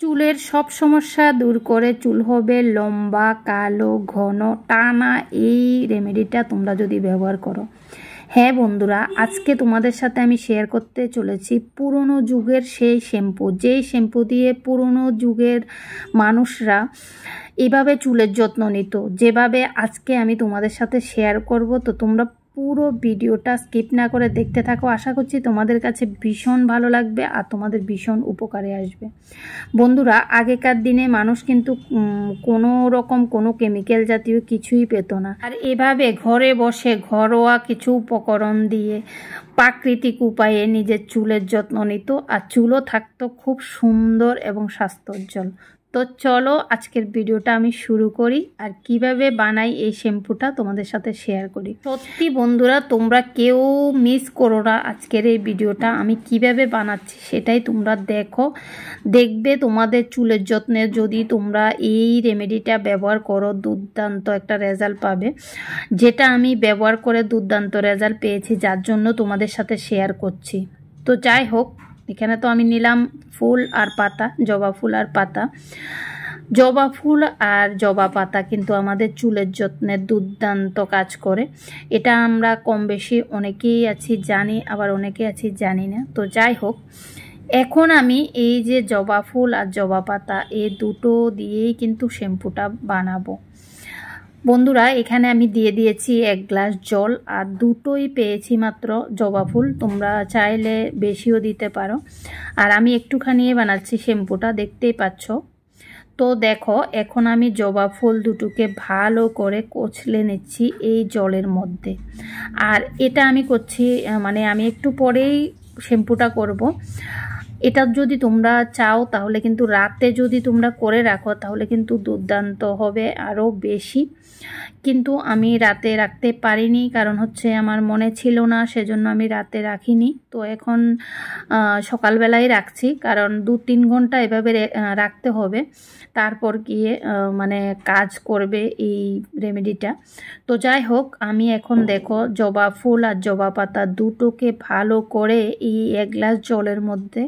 চুলের সব সমস্যা দূর করে চুল হবে লম্বা, কালো, ঘন, টানা। এই রেমেডিটা তোমরা যদি ব্যবহার করো, হ্যাঁ বন্ধুরা, আজকে তোমাদের সাথে আমি শেয়ার করতে চলেছি পুরনো যুগের সেই শ্যাম্পু, যেই শ্যাম্পু দিয়ে পুরনো যুগের মানুষরা এভাবে চুলের যত্ন নিত, যেভাবে আজকে আমি তোমাদের সাথে শেয়ার করব। তো তোমরা পুরো ভিডিওটা স্কিপ না করে দেখতে থাকো। আশা করছি তোমাদের কাছে ভীষণ ভালো লাগবে আর তোমাদের ভীষণ উপকারে আসবে। বন্ধুরা, আগেকার দিনে মানুষ কিন্তু কোনো রকম কোনো কেমিক্যাল জাতীয় কিছুই পেত না, আর এভাবে ঘরে বসে ঘরোয়া কিছু উপকরণ দিয়ে প্রাকৃতিক উপায়ে নিজের চুলের যত্ন নিত, আর চুলও থাকতো খুব সুন্দর এবং স্বাস্থ্যোজ্জ্বল। তো চলো আজকের ভিডিওটা আমি শুরু করি, আর কিভাবে বানাই এই শ্যাম্পুটা তোমাদের সাথে শেয়ার করি। সত্যি বন্ধুরা, তোমরা কেউ মিস করো না আজকের এই ভিডিওটা। আমি কিভাবে বানাচ্ছি সেটাই তোমরা দেখো, দেখবে তোমাদের চুলের যত্নে যদি তোমরা এই রেমেডিটা ব্যবহার করো, দুর্দান্ত একটা রেজাল্ট পাবে। যেটা আমি ব্যবহার করে দুর্দান্ত রেজাল্ট পেয়েছি, যার জন্য তোমাদের সাথে শেয়ার করছি। তো যাই হোক, এখানে তো আমি নিলাম ফুল আর পাতা, জবা ফুল আর পাতা। জবা ফুল আর জবা পাতা কিন্তু আমাদের চুলের যত্নে দুর্দান্ত কাজ করে। এটা আমরা কম বেশি অনেকেই আছি জানি, আবার অনেকে আছি জানি না। তো যাই হোক, এখন আমি এই যে জবা ফুল আর জবা পাতা, এই দুটো দিয়েই কিন্তু শ্যাম্পুটা বানাবো। বন্ধুরা, এখানে আমি দিয়ে দিয়েছি 1 গ্লাস জল, আর দুটোই পেয়েছি মাত্র জবা ফুল। তোমরা চাইলে বেশিও দিতে পারো, আর আমি একটুখানি বানাচ্ছি শ্যাম্পুটা, দেখতেই পাচ্ছ। তো দেখো, এখন আমি জবা ফুল দুটোকে ভালো করে কচলে নিচ্ছি এই জলের মধ্যে। আর এটা আমি করছি, মানে আমি একটু পরেই শ্যাম্পুটা করব। এটা যদি তোমরা চাও তাহলে কিন্তু রাতে যদি তোমরা করে রাখো তাহলে কিন্তু দুর্দান্ত হবে আরও বেশি। কিন্তু আমি রাতে রাখতে পারিনি, কারণ হচ্ছে আমার মনে ছিল না, সেজন্য আমি রাতে রাখিনি। তো এখন সকালবেলায় রাখছি, কারণ 2-3 ঘন্টা এভাবে রাখতে হবে, তারপর গিয়ে মানে কাজ করবে এই রেমেডিটা। তো যাই হোক, আমি এখন দেখো জবা ফুল আর জবা পাতা দুটোকে ভালো করে এই 1 গ্লাস জলের মধ্যে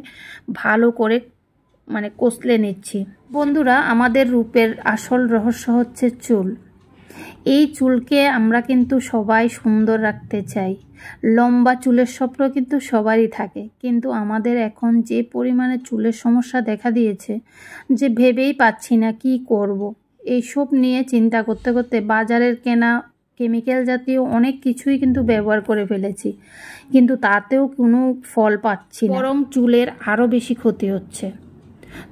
ভালো করে মানে কষলে নিচ্ছি। বন্ধুরা, আমাদের রূপের আসল রহস্য হচ্ছে চুল। এই চুলকে আমরা কিন্তু সবাই সুন্দর রাখতে চাই। লম্বা চুলের স্বপ্ন কিন্তু সবারই থাকে, কিন্তু আমাদের এখন যে পরিমাণে চুলের সমস্যা দেখা দিয়েছে যে ভেবেই পাচ্ছি না কি করব। এইসব নিয়ে চিন্তা করতে করতে বাজারের কেনা কেমিক্যাল জাতীয় অনেক কিছুই কিন্তু ব্যবহার করে ফেলেছি, কিন্তু তাতেও কোনো ফল পাচ্ছি না, বরং চুলের আরও বেশি ক্ষতি হচ্ছে।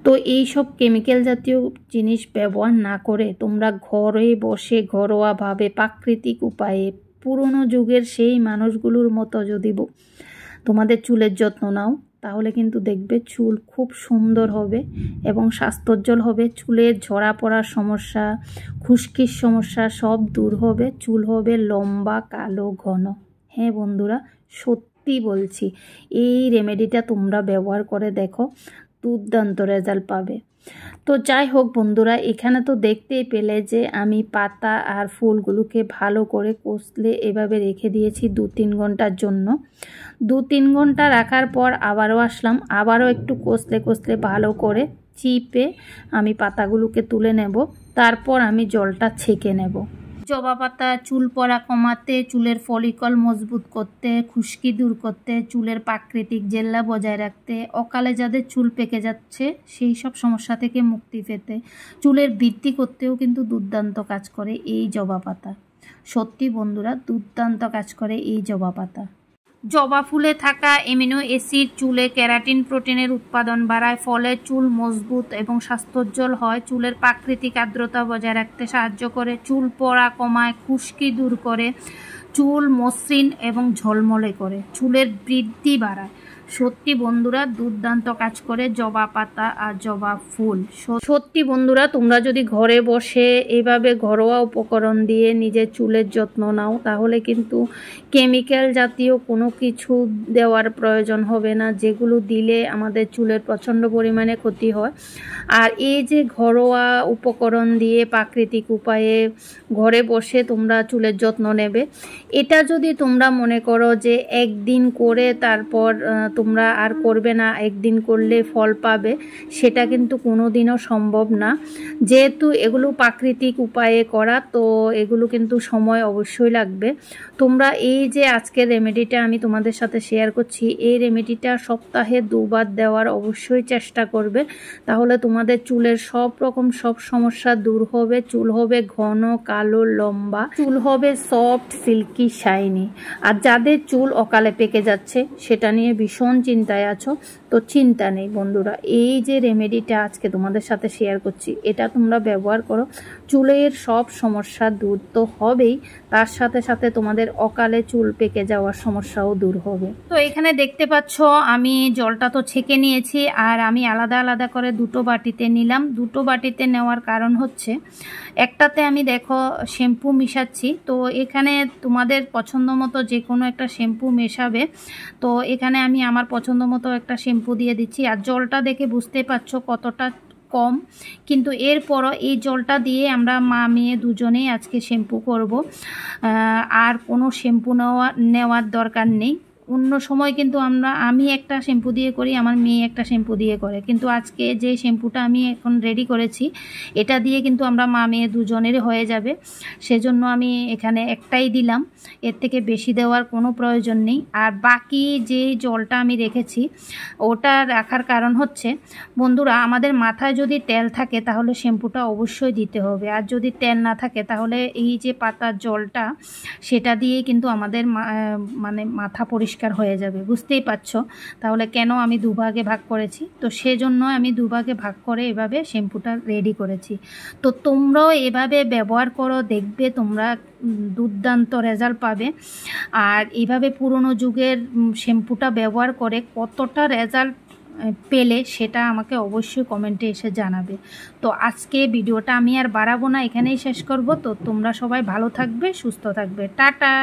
তো এই সব কেমিক্যাল জাতীয় জিনিস ব্যবহার না করে তোমরা ঘরে বসে ঘরোয়াভাবে প্রাকৃতিক উপায়ে পুরনো যুগের সেই মানুষগুলোর মতো যদি তোমাদের চুলের যত্ন নাও, তাহলে কিন্তু দেখবে চুল খুব সুন্দর হবে এবং স্বাস্থ্যোজ্জ্বল হবে। চুলের ঝরা পড়ার সমস্যা, খুশকির সমস্যা সব দূর হবে, চুল হবে লম্বা, কালো, ঘন। হ্যাঁ বন্ধুরা, সত্যি বলছি, এই রেমেডিটা তোমরা ব্যবহার করে দেখো, দুর্দান্ত রেজাল্ট পাবে। তো যাই হোক বন্ধুরা, এখানে তো দেখতেই পেলে যে আমি পাতা আর ফুলগুলোকে ভালো করে কষলে এভাবে রেখে দিয়েছি 2-3 ঘন্টার জন্য। 2-3 ঘন্টা রাখার পর আবারও আসলাম, আবারও একটু কষলে ভালো করে চিপে আমি পাতাগুলোকে তুলে নেব। তারপর আমি জলটা ছেঁকে নেব। জবা পাতা চুল পড়া কমাতে, চুলের ফলিকল মজবুত করতে, খুশকি দূর করতে, চুলের প্রাকৃতিক জেল্লা বজায় রাখতে, অকালে যাদের চুল পেকে যাচ্ছে সেই সব সমস্যা থেকে মুক্তি পেতে, চুলের বৃদ্ধি করতেও কিন্তু দুর্দান্ত কাজ করে এই জবা পাতা। সত্যি বন্ধুরা, দুর্দান্ত কাজ করে এই জবা পাতা। জবা ফুলে থাকা অ্যামিনো অ্যাসিড চুলে ক্যারাটিন প্রোটিনের উৎপাদন বাড়ায়, ফলে চুল মজবুত এবং স্বাস্থ্যোজ্জ্বল হয়। চুলের প্রাকৃতিক আর্দ্রতা বজায় রাখতে সাহায্য করে, চুল পড়া কমায়, খুশকি দূর করে, চুল মসৃণ এবং ঝলমলে করে, চুলের বৃদ্ধি বাড়ায়। সত্যি বন্ধুরা, দুর্দান্ত কাজ করে জবা পাতা আর জবা ফুল। সত্যি বন্ধুরা, তোমরা যদি ঘরে বসে এভাবে ঘরোয়া উপকরণ দিয়ে নিজের চুলের যত্ন নাও, তাহলে কিন্তু কেমিক্যাল জাতীয় কোনো কিছু দেওয়ার প্রয়োজন হবে না, যেগুলো দিলে আমাদের চুলের প্রচণ্ড পরিমাণে ক্ষতি হয়। আর এই যে ঘরোয়া উপকরণ দিয়ে প্রাকৃতিক উপায়ে ঘরে বসে তোমরা চুলের যত্ন নেবে, এটা যদি তোমরা মনে করো যে একদিন করে তারপর তোমরা আর করবে না, একদিন করলে ফল পাবে, সেটা কিন্তু কোনোদিনও সম্ভব না। যেহেতু এগুলো প্রাকৃতিক উপায়ে করা, তো এগুলো কিন্তু সময় অবশ্যই লাগবে। তোমরা এই যে আজকের রেমেডিটা আমি তোমাদের সাথে শেয়ার করছি, এই রেমেডিটা সপ্তাহে 2 বার দেওয়ার অবশ্যই চেষ্টা করবে। তাহলে তোমাদের চুলের সব রকম সব সমস্যা দূর হবে। চুল হবে ঘন, কালো, লম্বা, চুল হবে সফট, সিল্কি, শাইনি। আর যাদের চুল অকালে পেকে যাচ্ছে সেটা নিয়ে ভীষণ চিন্তায় আছো, তো চিন্তা নেই বন্ধুরা। এই যে রেমেডিটা আজকে তোমাদের সাথে শেয়ার করছি, এটা তোমরা ব্যবহার করো, চুলের সব সমস্যা দূর তো হবেই, তার সাথে সাথে তোমাদের অকালে চুল পেকে যাওয়ার সমস্যাও দূর হবে। তো এখানে দেখতে পাচ্ছ আমি জলটা তো ছেঁকে নিয়েছি, আর আমি আলাদা আলাদা করে 2টো বাটিতে নিলাম। 2টো বাটিতে নেওয়ার কারণ হচ্ছে, একটাতে আমি দেখো শ্যাম্পু মিশাচ্ছি, তো এখানে তোমাদের পছন্দ মতো যে কোনো একটা শ্যাম্পু মেশাবে। তো এখানে আমি আমার পছন্দ মতো একটা শ্যাম্পু দিয়ে দিচ্ছি। আর জলটা দেখে বুঝতে পারছো কতটা কম, কিন্তু এরপরও এই জলটা দিয়ে আমরা মা মেয়ে দুজনেই আজকে শ্যাম্পু করব। আর কোনো শ্যাম্পু নেওয়ার দরকার নেই। অন্য সময় কিন্তু আমি একটা শ্যাম্পু দিয়ে করি, আমার মেয়ে একটা শ্যাম্পু দিয়ে করে, কিন্তু আজকে যে শ্যাম্পুটা আমি এখন রেডি করেছি এটা দিয়ে কিন্তু আমরা মা মেয়ে দুজনের হয়ে যাবে। সেজন্য আমি এখানে একটাই দিলাম, এর থেকে বেশি দেওয়ার কোনো প্রয়োজন নেই। আর বাকি যে জলটা আমি রেখেছি ওটা রাখার কারণ হচ্ছে, বন্ধুরা আমাদের মাথায় যদি তেল থাকে তাহলে শ্যাম্পুটা অবশ্যই দিতে হবে, আর যদি তেল না থাকে তাহলে এই যে পাতার জলটা সেটা দিয়েই কিন্তু আমাদের মানে মাথা পরিষ্কার হয়ে যাবে। বুঝতেই পারছো তাহলে কেন আমি 2 ভাগে ভাগ করেছি। তো সেজন্য আমি 2 ভাগে ভাগ করে এভাবে শ্যাম্পুটা রেডি করেছি। তো তোমরাও এভাবে ব্যবহার করো, দেখবে তোমরা দুর্দান্ত রেজাল্ট পাবে। আর এইভাবে পুরনো যুগের শ্যাম্পুটা ব্যবহার করে কতটা রেজাল্ট পেলে সেটা আমাকে অবশ্যই কমেন্টে এসে জানাবে। তো আজকে ভিডিওটা আমি আর বাড়াবো না, এখানেই শেষ করব। তো তোমরা সবাই ভালো থাকবে, সুস্থ থাকবে, টাটা।